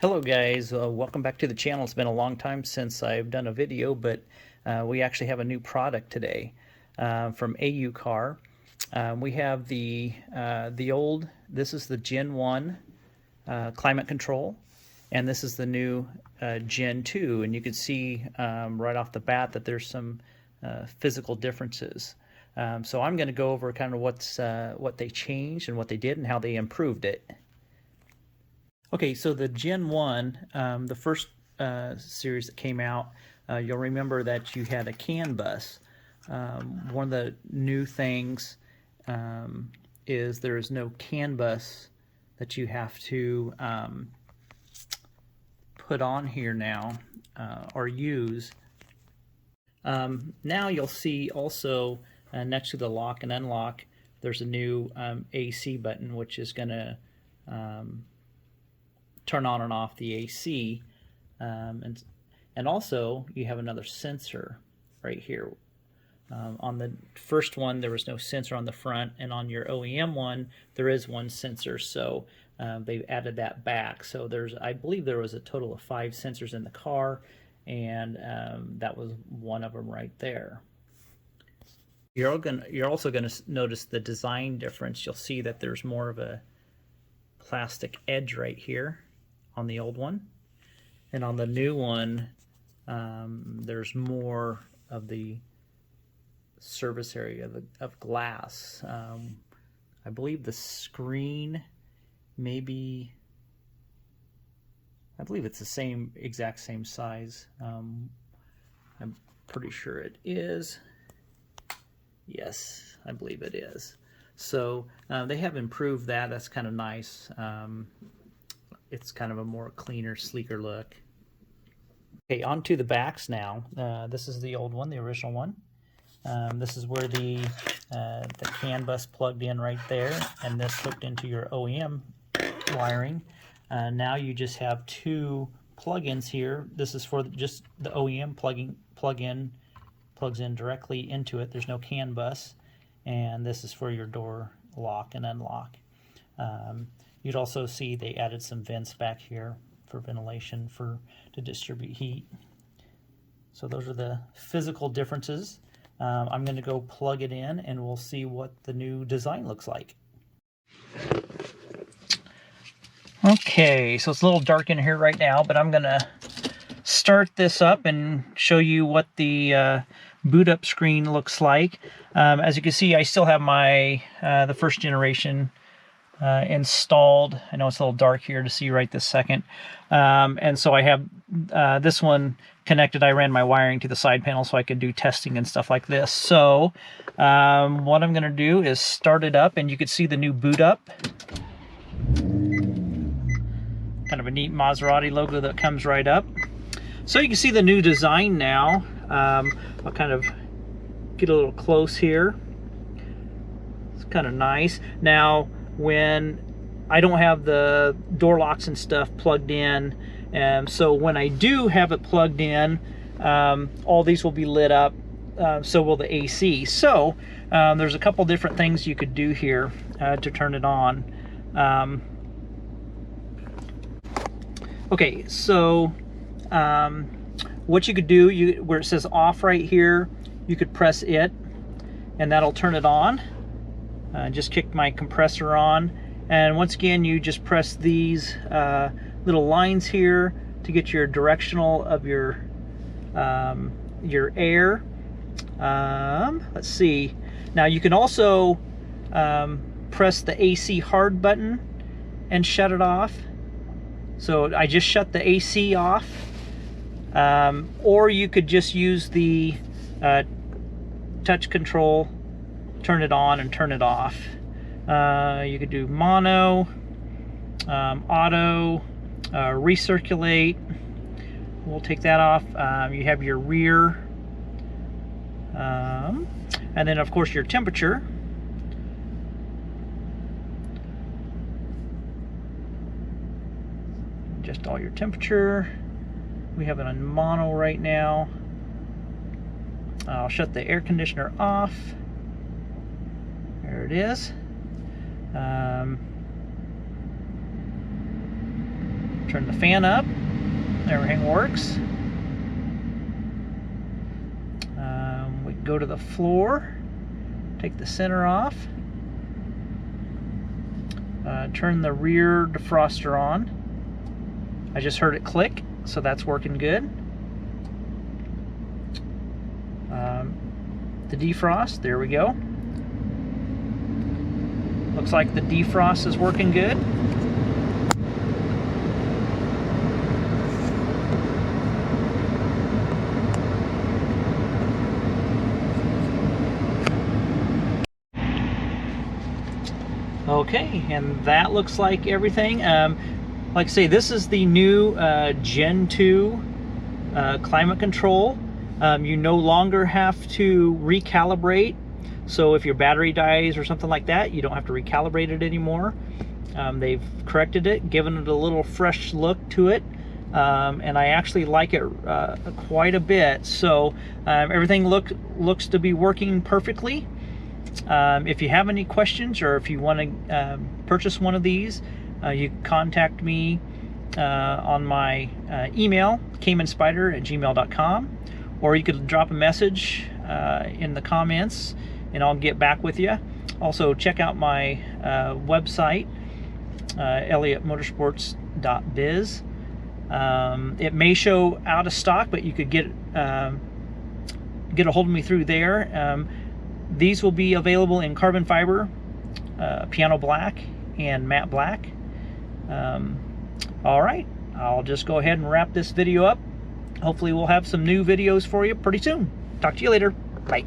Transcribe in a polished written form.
Hello guys, welcome back to the channel. It's been a long time since I've done a video, but we actually have a new product today from AuCar. We have the old, this is the Gen 1 climate control, and this is the new Gen 2, and you can see right off the bat that there's some physical differences. So I'm going to go over kind of what they changed and what they did and how they improved it. Okay, so the Gen 1, the first series that came out, you'll remember that you had a CAN bus. One of the new things is there is no CAN bus that you have to put on here now or use. Now you'll see also next to the lock and unlock, there's a new AC button, which is going to turn on and off the AC, and also you have another sensor right here. On the first one there was no sensor on the front, and on your OEM one there is one sensor, so they've added that back. So I believe there was a total of 5 sensors in the car, and that was one of them right there. You're also going to notice the design difference. You'll see that there's more of a plastic edge right here on the old one, and on the new one there's more of the surface area of glass. I believe the screen maybe, I believe it's the exact same size. I'm pretty sure it is. Yes, I believe it is. So they have improved that. That's kind of nice. It's kind of a more cleaner, sleeker look. Okay, on to the backs now. This is the old one, the original one. This is where the CAN bus plugged in right there, and this hooked into your OEM wiring. Now you just have 2 plug-ins here. This is for just the OEM plugs in directly into it. There's no CAN bus, and this is for your door lock and unlock. You'd also see they added some vents back here for ventilation to distribute heat. So those are the physical differences. I'm going to go plug it in and we'll see what the new design looks like. Okay, so it's a little dark in here right now, but I'm going to start this up and show you what the boot up screen looks like. As you can see, I still have my the first generation installed. I know it's a little dark here to see right this second, and so I have this one connected. I ran my wiring to the side panel so I could do testing and stuff like this. So what I'm going to do is start it up, and you can see the new boot up. Kind of a neat Maserati logo that comes right up. So you can see the new design now. I'll kind of get a little close here. It's kind of nice. Now, when I don't have the door locks and stuff plugged in, so when I do have it plugged in, all these will be lit up, so will the AC. So there's a couple different things you could do here to turn it on. Okay, so what you could do, where it says off right here, you could press it and that'll turn it on. Just kick my compressor on, and once again you just press these little lines here to get your directional of your air. Let's see, now you can also press the AC hard button and shut it off. So I just shut the AC off, or you could just use the touch control, turn it on and turn it off. You could do mono, auto, recirculate. We'll take that off. You have your rear, and then of course your temperature. Just all your temperature. We have it on mono right now. I'll shut the air conditioner off. There it is. Turn the fan up. Everything works. We go to the floor. Take the center off. Turn the rear defroster on. I just heard it click, so that's working good. The defrost, there we go. Looks like the defrost is working good. Okay, and that looks like everything. Like I say, this is the new Gen 2 climate control. You no longer have to recalibrate. So if your battery dies or something like that, you don't have to recalibrate it anymore. They've corrected it, given it a little fresh look to it. And I actually like it quite a bit. So everything looks to be working perfectly. If you have any questions, or if you want to purchase one of these, you can contact me on my email, caymanspider@gmail.com, or you could drop a message in the comments and I'll get back with you. Also, check out my website, elliottmotorsports.biz. It may show out of stock, but you could get a hold of me through there. These will be available in carbon fiber, piano black, and matte black. All right, I'll just go ahead and wrap this video up. Hopefully we'll have some new videos for you pretty soon. Talk to you later. Bye.